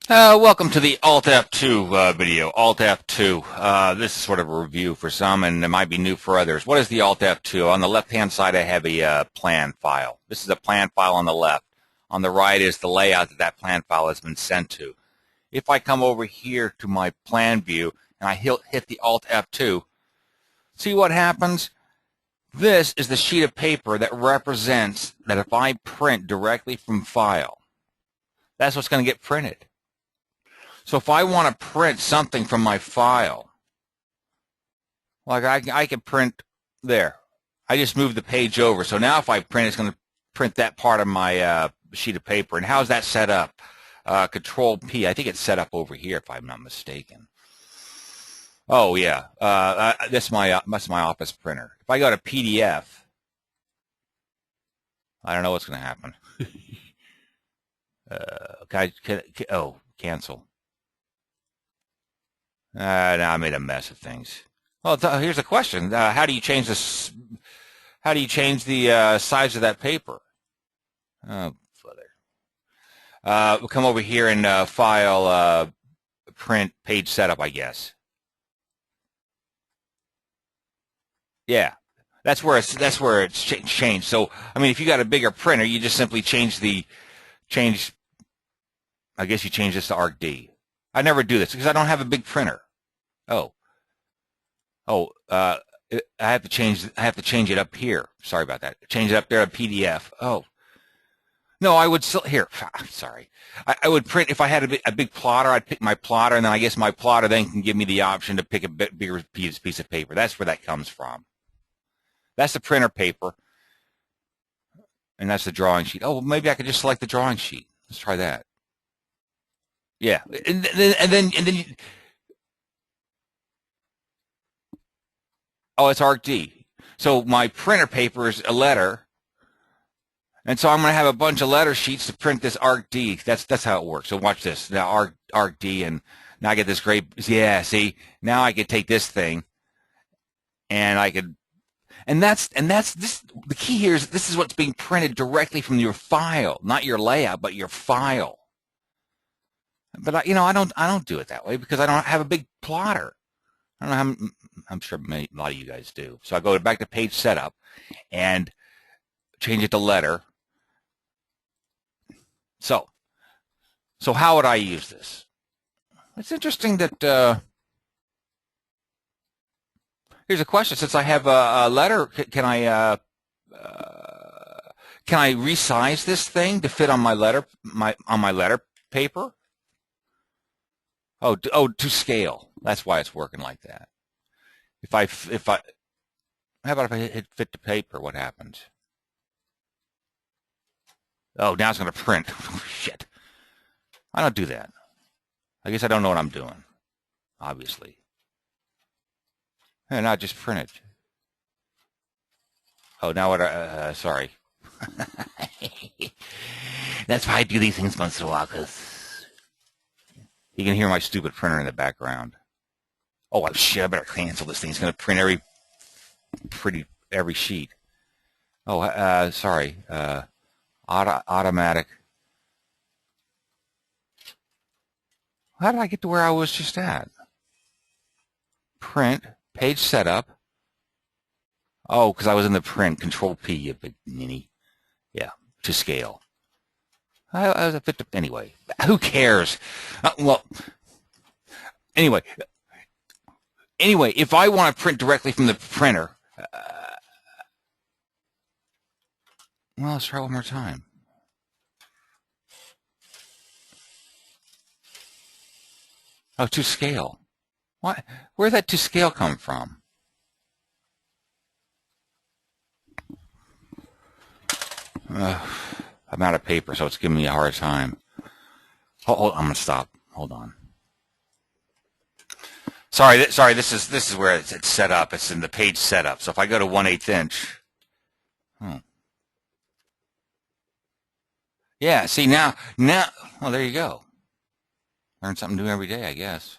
Welcome to the ALT F2 video. ALT F2. This is sort of a review for some, and it might be new for others. What is the ALT F2? On the left-hand side, I have a plan file. This is a plan file on the left. On the right is the layout that plan file has been sent to. If I come over here to my plan view and I hit the ALT F2, see what happens? This is the sheet of paper that represents that if I print directly from file, that's what's going to get printed. So if I want to print something from my file, like I can print there. I just moved the page over. So now if I print, it's going to print that part of my sheet of paper. And how's that set up? Control P. I think it's set up over here if I'm not mistaken. Oh, yeah. That's my office printer. If I go to PDF, I don't know what's going to happen. Cancel. Now I made a mess of things. Well, here's a question: how do you change this? How do you change the size of that paper? Oh, we'll come over here and file, print, page setup, I guess. Yeah, that's where it's changed. So, I mean, if you got a bigger printer, you just simply change. I guess you change this to ARC-D. I never do this because I don't have a big printer. I have to change it up here. Sorry about that. Change it up there to PDF. Oh, no, I would still here. Sorry, I would print if I had a big plotter. I'd pick my plotter, and then I guess my plotter then can give me the option to pick a bit bigger piece of paper. That's where that comes from. That's the printer paper, and that's the drawing sheet. Oh, well, maybe I could just select the drawing sheet. Let's try that. Yeah, and then oh, it's ARC-D. So my printer paper is a letter, and so I'm going to have a bunch of letter sheets to print this ARC-D. That's how it works. So watch this. Now ARC-D, and now I get this great. Yeah, see, now I could take this thing, and I could, and that's this. The key here is this is what's being printed directly from your file, not your layout, but your file. But I don't do it that way because I don't have a big plotter. I don't know I'm sure a lot of you guys do. So I go back to page setup and change it to letter. So how would I use this? It's interesting that here's a question. Since I have a letter, can I resize this thing to fit on my letter paper? Oh, to scale. That's why it's working like that. How about if I hit fit to paper? What happens? Oh, now it's going to print. Shit. I don't do that. I guess I don't know what I'm doing. Obviously. And now just print it. Oh, now what? Sorry. That's why I do these things once in a while, because you can hear my stupid printer in the background. Oh, shit, I better cancel this thing. It's going to print every sheet. Oh, sorry. Automatic. How did I get to where I was just at? Print, page setup. Oh, because I was in the print. Control P, you big ninny. Yeah, to scale. I was a bit, anyway, who cares? Anyway, if I want to print directly from the printer, well, let's try one more time. Oh, to scale. What? Where'd that to scale come from? I'm out of paper, so it's giving me a hard time. Hold, I'm gonna stop. Hold on. Sorry. This is where it's set up. It's in the page setup. So if I go to 1/8 inch, yeah. See now. Oh, there you go. Learn something new every day, I guess.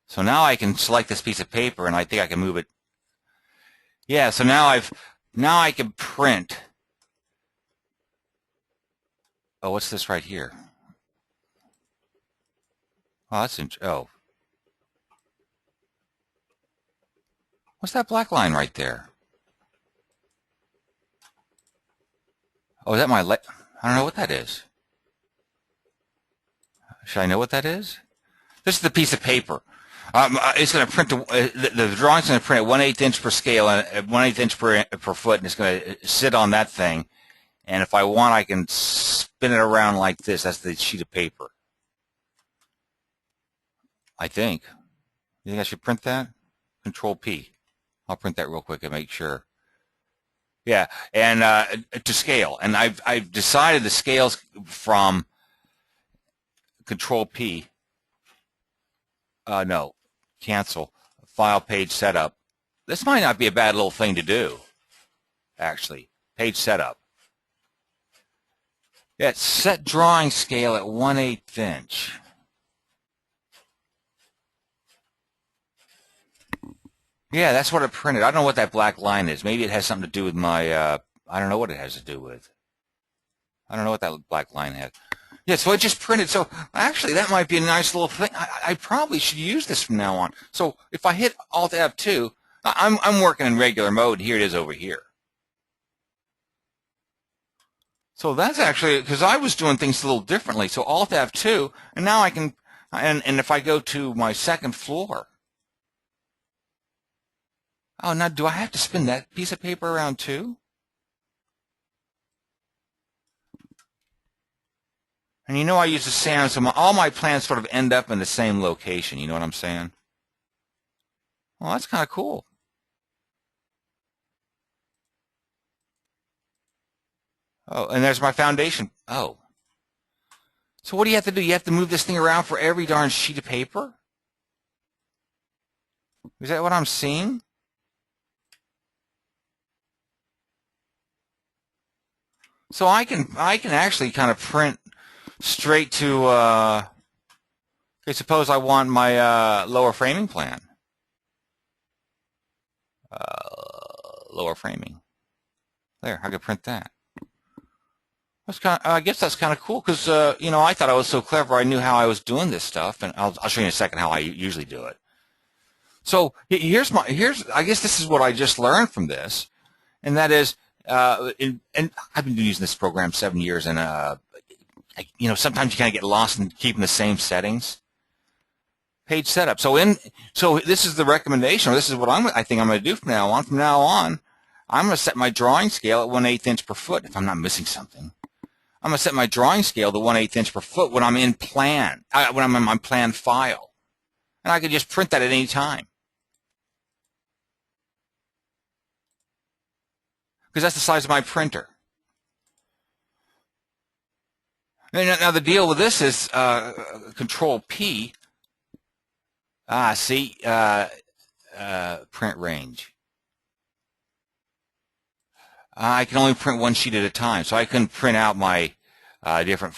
So now I can select this piece of paper, and I think I can move it. Yeah. So now I can print. Oh, what's this right here? Oh, that's oh. What's that black line right there? Oh, is that my I don't know what that is. Should I know what that is? This is the piece of paper. It's going to print the drawing's going to print at 1/8 inch per scale and at 1/8 inch per foot, and it's going to sit on that thing. And if I want, I can spin it around like this. That's the sheet of paper. I think. You think I should print that? Control P. I'll print that real quick and make sure. Yeah, and to scale. And I've decided the scales from Control P. No, cancel. File page setup. This might not be a bad little thing to do, actually. Page setup. Yeah, set drawing scale at 1/8 inch. Yeah, that's what it printed. I don't know what that black line is. Maybe it has something to do with my, I don't know what it has to do with. I don't know what that black line has. Yeah, so it just printed. So actually, that might be a nice little thing. I probably should use this from now on. So if I hit Alt F2, I'm working in regular mode. Here it is over here. So that's actually, because I was doing things a little differently. So Alt F2, and now I can, and if I go to my second floor, oh, now do I have to spin that piece of paper around too? And you know I use the sand, so all my plans sort of end up in the same location. You know what I'm saying? Well, that's kind of cool. Oh, and there's my foundation. Oh. So what do you have to do? You have to move this thing around for every darn sheet of paper? Is that what I'm seeing? So I can actually kind of print straight to, okay, suppose I want my lower framing plan. Lower framing. There, I can print that. That's kind of, I guess that's kind of cool because, you know, I thought I was so clever. I knew how I was doing this stuff, and I'll show you in a second how I usually do it. So here's I guess this is what I just learned from this, and that is, and I've been using this program 7 years, and you know, sometimes you kind of get lost in keeping the same settings. Page setup. So this is the recommendation, or this is what I think I'm going to do from now on. From now on, I'm going to set my drawing scale at 1/8 inch per foot if I'm not missing something. I'm going to set my drawing scale to 1/8 inch per foot when I'm in plan, when I'm in my plan file. And I can just print that at any time. Because that's the size of my printer. Now the deal with this is Control P. See, print range. I can only print one sheet at a time, so I can print out my different.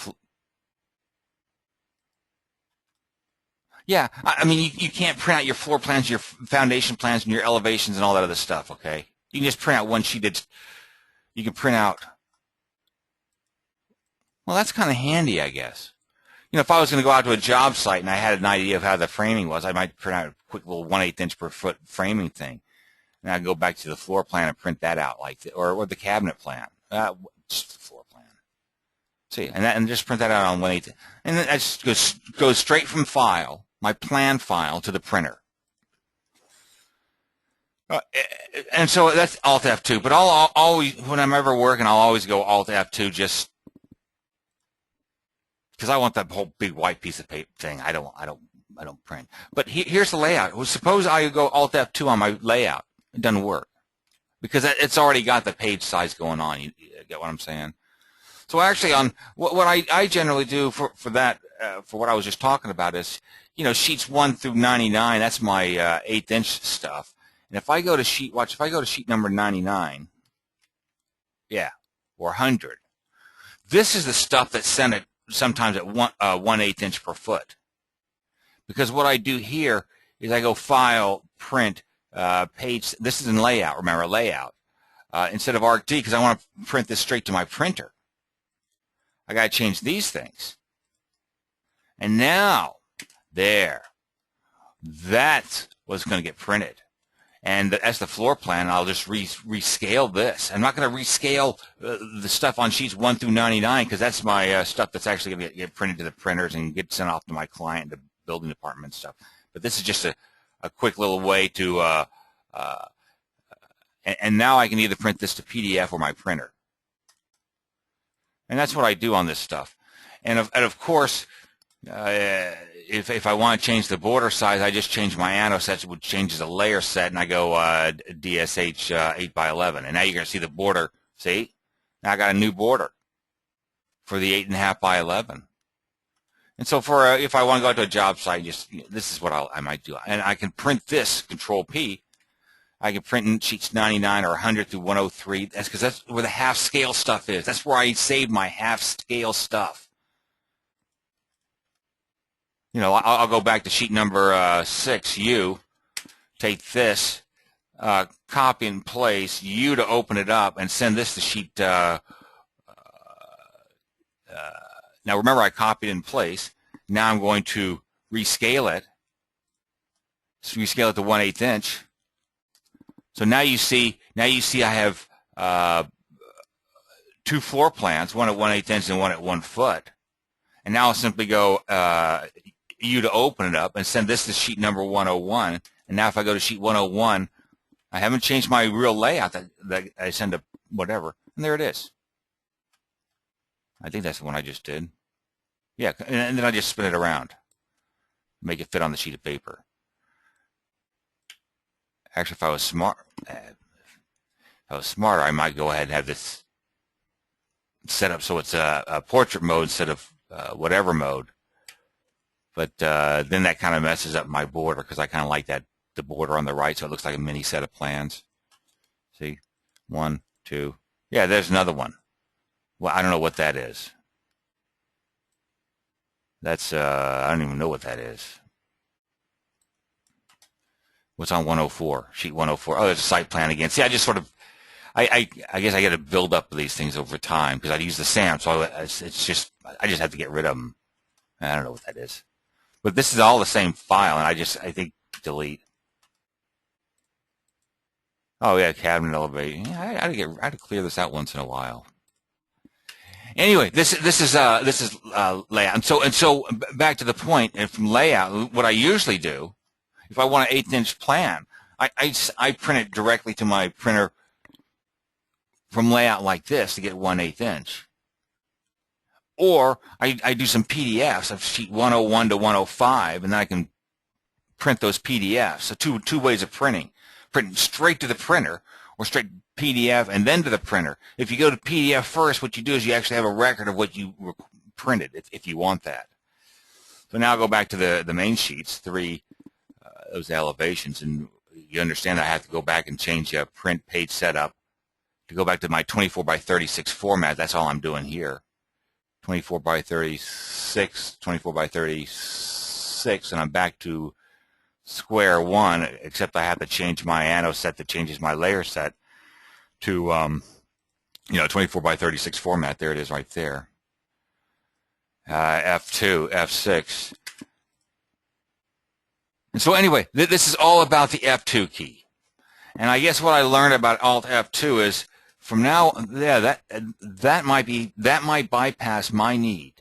Yeah, I mean, you can't print out your floor plans, your foundation plans, and your elevations and all that other stuff, okay? You can just print out one sheet that's, you can print out. Well, that's kind of handy, I guess. You know, if I was going to go out to a job site and I had an idea of how the framing was, I might print out a quick little 1/8 inch per foot framing thing. And I'd go back to the floor plan and print that out, like or the cabinet plan. Just the floor plan. See, and just print that out on 1/8. And then I just goes straight from file, my plan file, to the printer. And so that's Alt F2. But I'll always, when I'm ever working, I'll always go Alt F2 just because I want that whole big white piece of paper thing. I don't print. But here's the layout. Well, suppose I go Alt F2 on my layout. It doesn't work because it's already got the page size going on. You get what I'm saying? So actually, on what I generally do for that for what I was just talking about is, you know, sheets 1 through 99. That's my 1/8 inch stuff. And if I go to sheet, watch, if I go to sheet number 99, yeah, or 100, this is the stuff that's sent at sometimes at 1/8 inch per foot. Because what I do here is I go File, Print, Page. This is in Layout. Remember, Layout instead of Arc D because I want to print this straight to my printer. I got to change these things. And now There. That's what's going to get printed. And as the floor plan, I'll just rescale this. I'm not going to rescale the stuff on sheets 1 through 99 because that's my stuff that's actually going to get printed to the printers and get sent off to my client, the building department and stuff. But this is just a quick little way to, and now I can either print this to PDF or my printer. And that's what I do on this stuff. And of course, if I want to change the border size, I just change my anno set, which changes the layer set, and I go DSH 8x11. And now you're going to see the border. See? Now I got a new border for the 8.5 by 11. And so for if I want to go to a job site, this is what I might do. And I can print this, Control P. I can print in sheets 99 or 100 through 103. That's because that's where the half scale stuff is. That's where I save my half scale stuff. You know, I'll go back to sheet number 6U, take this, copy and place U to open it up, and send this to sheet. Now remember, I copied in place. Now I'm going to rescale it. So rescale it to 1/8 inch. So now you see I have two floor plans, one at 1/8 inch and one at 1 foot. And now I'll simply go U to open it up and send this to sheet number 101. And now if I go to sheet 101, I haven't changed my real layout that I send to whatever. And there it is. I think that's the one I just did. Yeah, and then I just spin it around. Make it fit on the sheet of paper. Actually, if I was smarter, I might go ahead and have this set up so it's a portrait mode instead of whatever mode. But then that kind of messes up my border because I kind of like the border on the right, so it looks like a mini set of plans. See, 1, 2. Yeah, there's another one. Well, I don't know what that is. That's I don't even know what that is. What's on 104? Sheet 104. Oh, there's a site plan again. See, I just sort of, I guess I got to build up these things over time because I use the SAM, so it's just, I just have to get rid of them. I don't know what that is. But this is all the same file, and I think delete. Oh yeah, cabinet elevator. Yeah, I had to clear this out once in a while. Anyway, this is layout, and so back to the point. And from layout, what I usually do, if I want an 1/8 inch plan, I print it directly to my printer from layout like this to get 1/8 inch. Or I do some PDFs of sheet 101 to 105, and then I can print those PDFs. So two ways of printing. Print straight to the printer, or straight PDF and then to the printer. If you go to PDF first, what you do is you actually have a record of what you printed, if you want that. So now I'll go back to the main sheets, those elevations, and you understand that I have to go back and change print page setup to go back to my 24 by 36 format. That's all I'm doing here. 24 by 36, 24 by 36, and I'm back to square one, except I have to change my anno set that changes my layer set to 24 by 36 format. There it is right there. F2, F6. And so anyway, this is all about the F2 key. And I guess what I learned about Alt F2 is from now, yeah, that might bypass my need.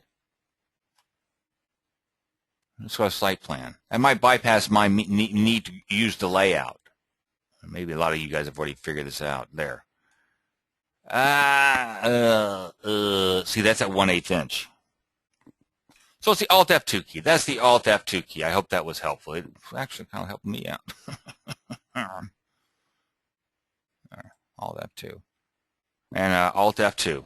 Let's go to site plan. That might bypass my need to use the layout. Maybe a lot of you guys have already figured this out. There. See, that's at 1/8 inch. So it's the Alt F2 key. That's the Alt F2 key. I hope that was helpful. It actually kind of helped me out. Alt F2. And Alt F2.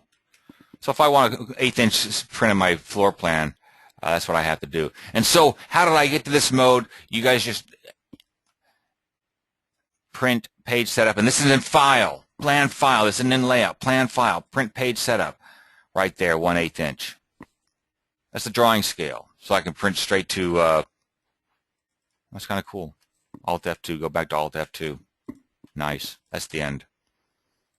So if I want an 1/8 inch print of my floor plan, that's what I have to do. And so how did I get to this mode? You guys just print page setup. And this is in file. Plan file. This is in layout. Plan file. Print page setup. Right there, 1/8 inch. That's the drawing scale. So I can print straight to, that's kind of cool. Alt F2, go back to Alt F2. Nice. That's the end.